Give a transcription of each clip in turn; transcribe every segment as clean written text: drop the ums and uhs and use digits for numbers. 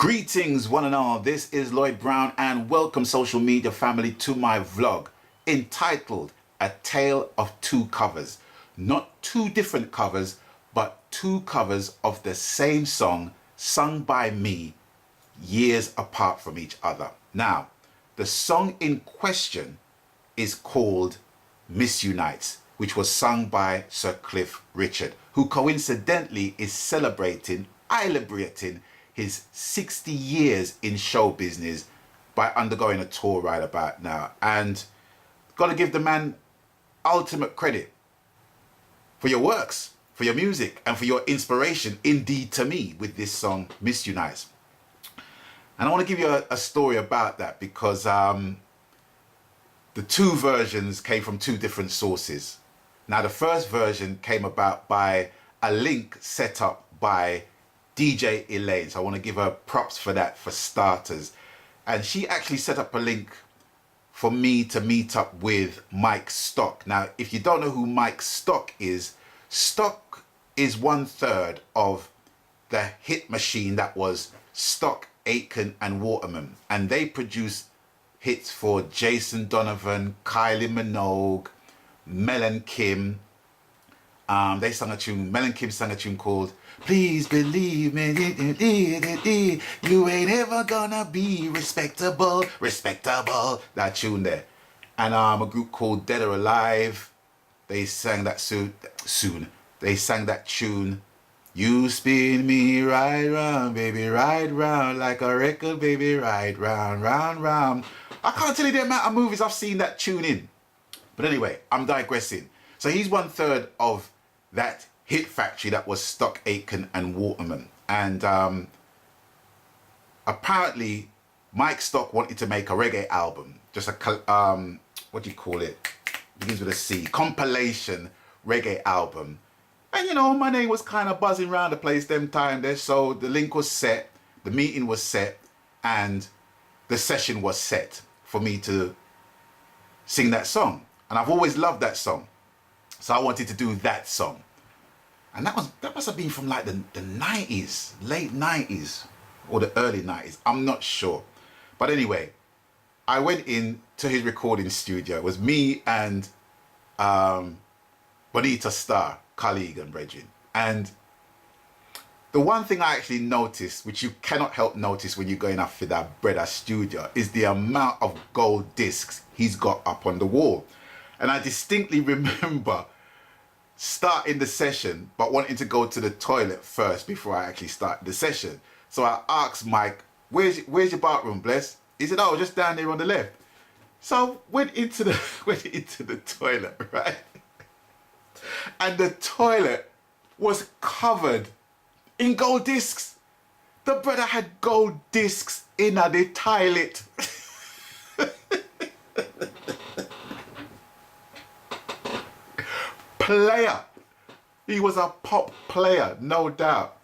Greetings one and all, this is Lloyd Brown and welcome social media family to my vlog entitled A Tale of Two Covers. Not two different covers, but two covers of the same song sung by me years apart from each other. Now, the song in question is called Misunites, which was sung by Sir Cliff Richard, who coincidentally is celebrating his 60 years in show business by undergoing a tour right about now. And got to give the man ultimate credit for your works, for your music, and for your inspiration, indeed, to me, with this song, Misunites. And I want to give you a story about that because the two versions came from two different sources. Now, the first version came about by a link set up by DJ Elaine, so I want to give her props for that, for starters. And she actually set up a link for me to meet up with Mike Stock. Now, if you don't know who Mike Stock is 1/3 of the hit machine that was Stock, Aitken and Waterman, and they produced hits for Jason Donovan, Kylie Minogue, Mel and Kim. They sang a tune, Mel and Kim sang a tune called Please Believe Me, you ain't ever gonna be respectable, that tune there. And a group called Dead or Alive, they sang that they sang that tune, you spin me right round, baby, right round, like a record, baby, right round, round, round. I can't tell you the amount of movies I've seen that tune in. But anyway, I'm digressing. So he's 1/3 of that hit factory that was Stock, Aitken and Waterman. And apparently Mike Stock wanted to make a reggae album, just a what do you call it, begins with a C, compilation reggae album. And you know, my name was kind of buzzing around the place them time there, so the link was set, the meeting was set, and the session was set for me to sing that song. And I've always loved that song, so I wanted to do that song. And that must have been from like the 90s, late 90s or the early 90s. I'm not sure. But anyway, I went in to his recording studio. It was me and Bonita Starr, colleague and brethren. And the one thing I actually noticed, which you cannot help notice when you're going up for that brother studio, is the amount of gold discs he's got up on the wall. And I distinctly remember starting the session but wanting to go to the toilet first before I actually started the session. So I asked Mike, where's your bathroom, bless? He said, oh, just down there on the left. So I went into the toilet, right? And the toilet was covered in gold discs. The brother had gold discs in the toilet. Player. He was a pop player, no doubt.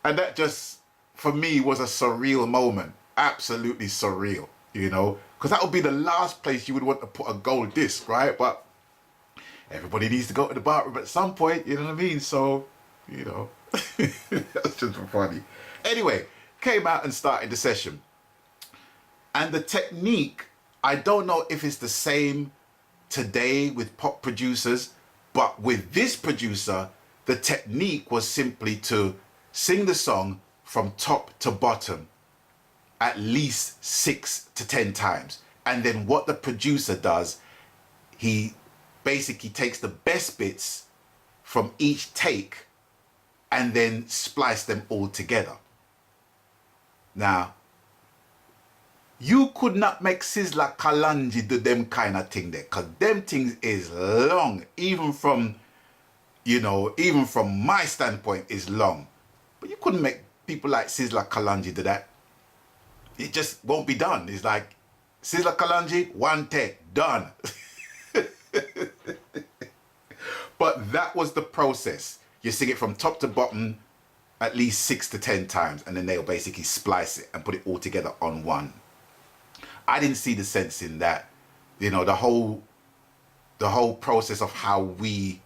And that just, for me, was a surreal moment. Absolutely surreal, you know, because that would be the last place you would want to put a gold disc, right? But everybody needs to go to the bathroom at some point, you know what I mean? So, you know, that's just funny. Anyway, came out and started the session. And the technique, I don't know if it's the same today with pop producers, but with this producer, the technique was simply to sing the song from top to bottom at least 6 to 10 times. And then what the producer does, he basically takes the best bits from each take and then splice them all together. Now, you could not make Sizzla Kalonji do them kind of thing there, because them things is long, even from, you know, even from my standpoint is long. But you couldn't make people like Sizzla Kalonji do that. It just won't be done. It's like, Sizzla Kalonji, one take, done. But that was the process. You sing it from top to bottom at least 6 to 10 times, and then they'll basically splice it and put it all together on one. I didn't see the sense in that. You know, the whole process of how we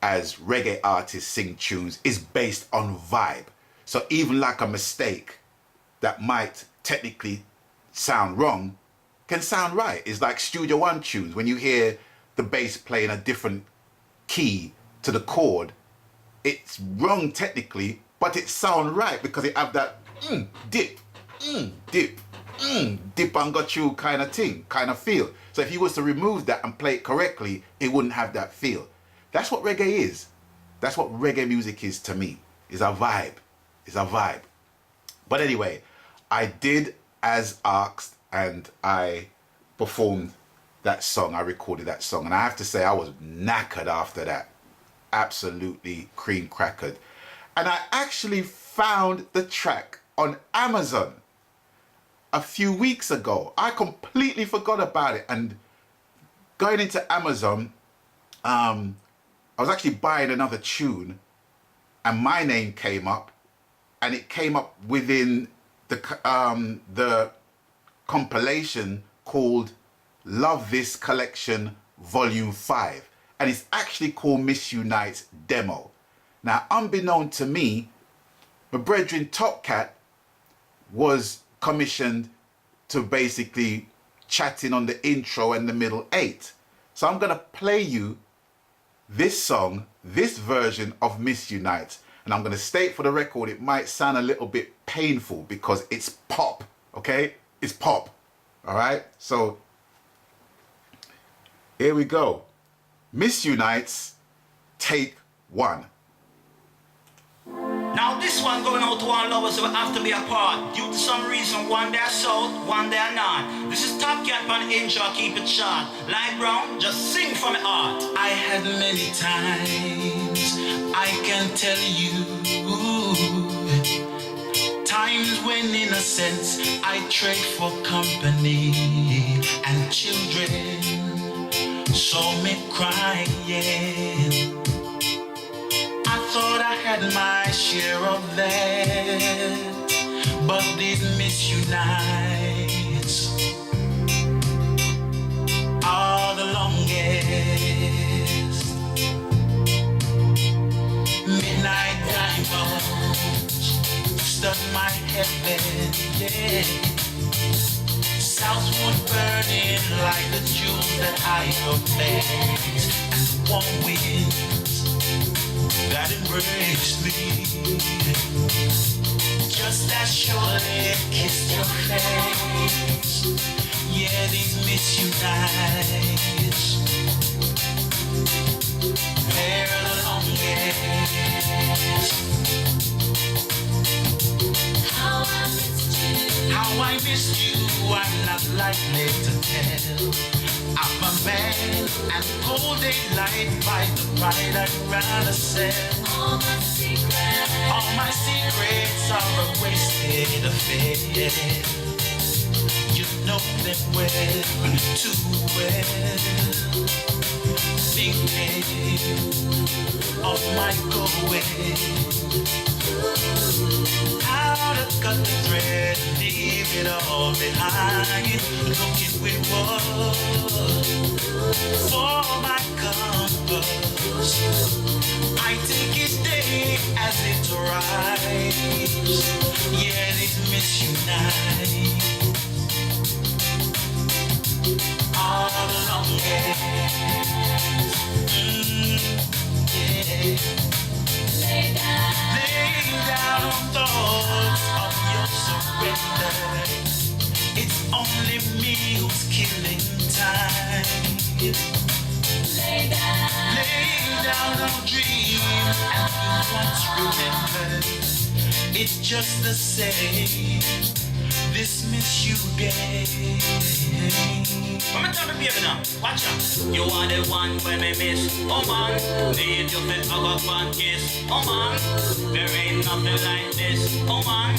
as reggae artists sing tunes is based on vibe. So even like a mistake that might technically sound wrong can sound right. It's like Studio One tunes. When you hear the bass playing a different key to the chord, it's wrong technically, but it sounds right because it have that dip, dip, dip and got you kind of thing, kind of feel. So if you was to remove that and play it correctly, it wouldn't have that feel. That's what reggae is. That's what reggae music is to me. It's a vibe. It's a vibe. But anyway, I did as asked and I performed that song. I recorded that song. And I have to say I was knackered after that. Absolutely cream crackered. And I actually found the track on Amazon a few weeks ago. I completely forgot about it. And going into Amazon, I was actually buying another tune and my name came up, and it came up within the compilation called Love This Collection Volume 5. And it's actually called Miss Unite's Demo. Now, unbeknown to me, my brethren Top Cat was commissioned to basically chat in on the intro and the middle 8. So I'm going to play you this song, this version of Miss Unite. And I'm going to state for the record, it might sound a little bit painful because it's pop, okay? It's pop, all right? So here we go. Miss Unite's Take 1. Now this one going out to all lovers who have to be apart. Due to some reason, one day are south, one day are north. This is Top Cat on the intro, keep it short. Light brown, just sing from the heart. I had many times, I can tell you, times when in a sense I trade for company and children saw me crying. I thought I had my share of that, but these misunites are the longest. Midnight diamonds stuck my heaven, yeah. Southwood burning like the jewels that I obtained, and warm winds that embraced me just as surely kissed your face. Yeah, these misunites, they're the longest. How I missed you, I'm not likely to tell. I'm a man and cold daylight by the pride I'd rather sell. All my secrets are a wasted affair. You know them well, too well. Thinking of my going. How to cut the thread, leave it all behind. Looking witward for my compass. I take each day as it arrives. Yeah, these misunite all the longest. Yeah. Lay down thoughts of your surrender. It's only me who's killing time. Lay down a dream and you won't remember. It's just the same. Dismiss you again. Come and tell me, baby, now. Watch out. You are the one when I miss. Oh man, need you fit hug up and kiss. Oh man, there ain't nothing like this. Oh man,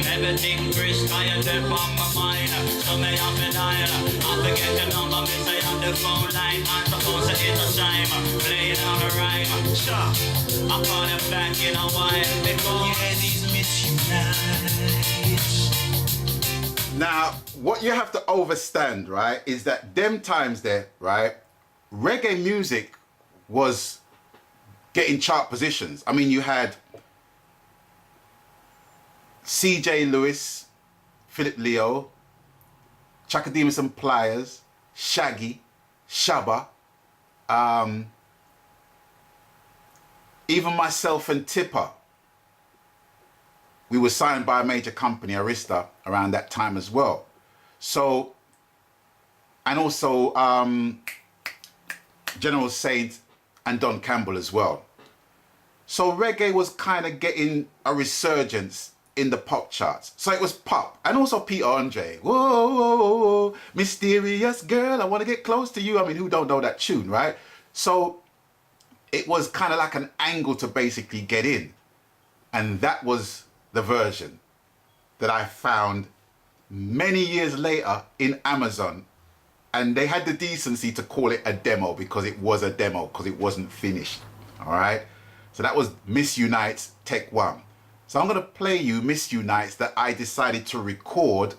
everything crisp, I am there on my mind. So may I be dial. I forget your number, me say on the phone line. I'm supposed to hit a chime, play it on a rhyme. Sure, I'll call them back in a while because yeah, these misunites. Now, what you have to understand, right, is that them times there, right, reggae music was getting chart positions. I mean, you had C.J. Lewis, Philip Leo, Chakademus and Pliers, Shaggy, Shabba, even myself and Tipper. We were signed by a major company, Arista, around that time as well. So, and also General Saint and Don Campbell as well. So reggae was kind of getting a resurgence in the pop charts. So it was pop. And also Peter Andre. Whoa, whoa, whoa, whoa, mysterious girl, I want to get close to you. I mean, who don't know that tune, right? So it was kind of like an angle to basically get in. And that was the version that I found many years later in Amazon. And they had the decency to call it a demo because it was a demo, because it wasn't finished. All right. So that was Miss Unite's Tech 1. So I'm going to play you Miss Unite's that I decided to record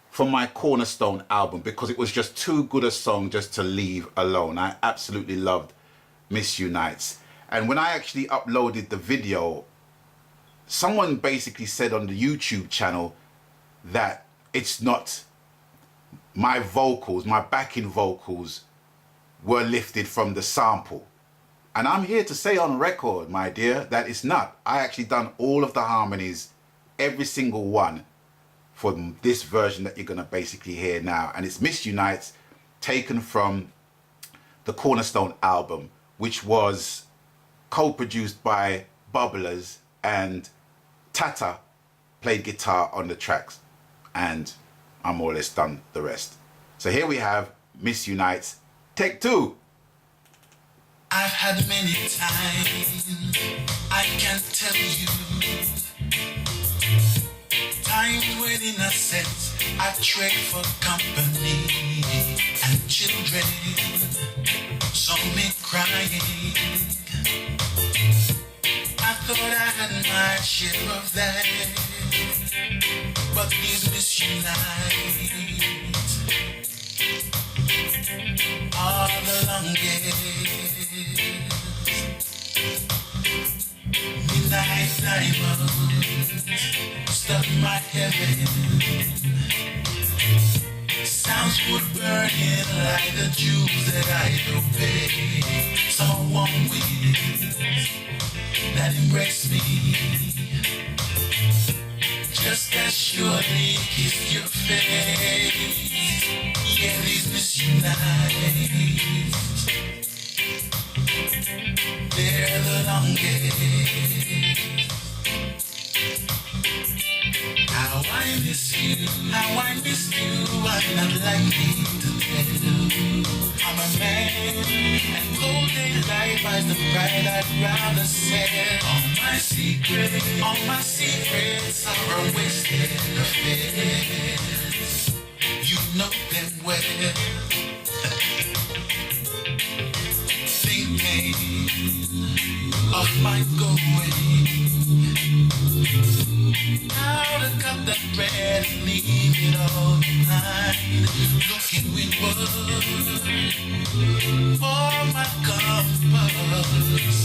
from my Cornerstone album because it was just too good a song just to leave alone. I absolutely loved Miss Unite's. And when I actually uploaded the video, someone basically said on the YouTube channel that it's not my vocals, my backing vocals were lifted from the sample. And I'm here to say on record, my dear, that it's not. I actually done all of the harmonies, every single one, for this version that you're going to basically hear now. And it's Miss Unite's, taken from the Cornerstone album, which was co-produced by Bubblers, and Tata played guitar on the tracks. And I'm more or less done the rest. So here we have Miss Unite's Take 2. I've had many times, I can tell you, times when in a sense I trade for company and children, saw me crying. I thought I had my share of that, but these misunite are the longest. Midnight diamonds stuck in my heaven. Sounds would burning like the jewels that I obey. Someone with that embrace me, just as surely kiss your face. Yeah, these misunite, they're the longest. How I miss you, how I miss you, I'm not likely to tell. I'm a man, and cold daylight buys the pride I'd rather sell. All my secrets are a wasted affairs. You know them well. Thinking of my going, how to cut the thread and leave it all behind. Looking windward for my compass.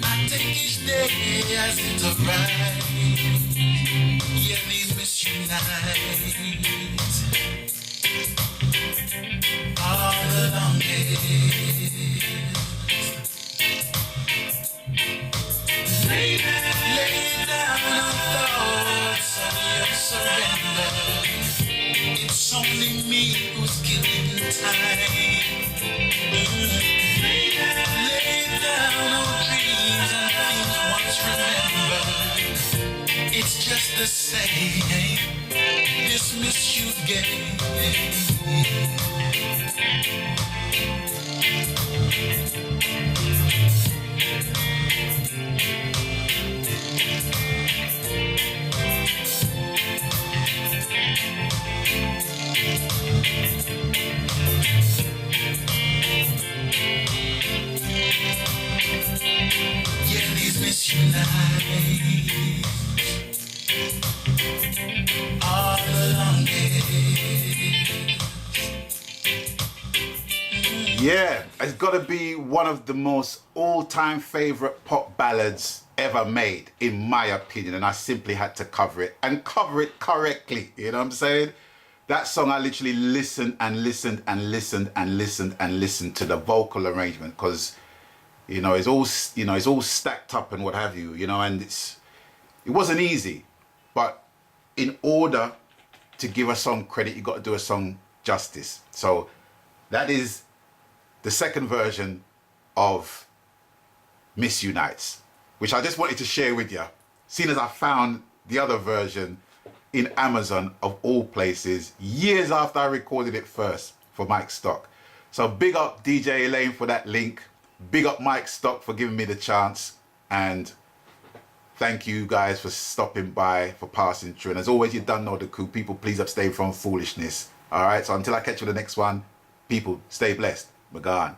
I take each day as it arrives. Yeah, these misunite are the longest. Lay down thoughts of your surrender. It's only me who's killing time. Lay down on dreams and things once remembered. It's just the same. Dismiss you game. Yeah, these misunite are the longest. Yeah, it's got to be one of the most all-time favorite pop ballads ever made, in my opinion, and I simply had to cover it and cover it correctly. You know what I'm saying? That song, I literally listened and listened and listened and listened and listened to the vocal arrangement, because you know it's all stacked up and what have you, you know, and it wasn't easy, but in order to give a song credit, you got to do a song justice. So that is the second version of Miss Unites, which I just wanted to share with you, seeing as I found the other version in Amazon of all places, years after I recorded it first for Mike Stock. So big up DJ Elaine for that link, big up Mike Stock for giving me the chance, and thank you guys for stopping by, for passing through. And as always, you done know the coup. People, please abstain from foolishness. All right, so until I catch you in the next one, people, stay blessed. We're gone.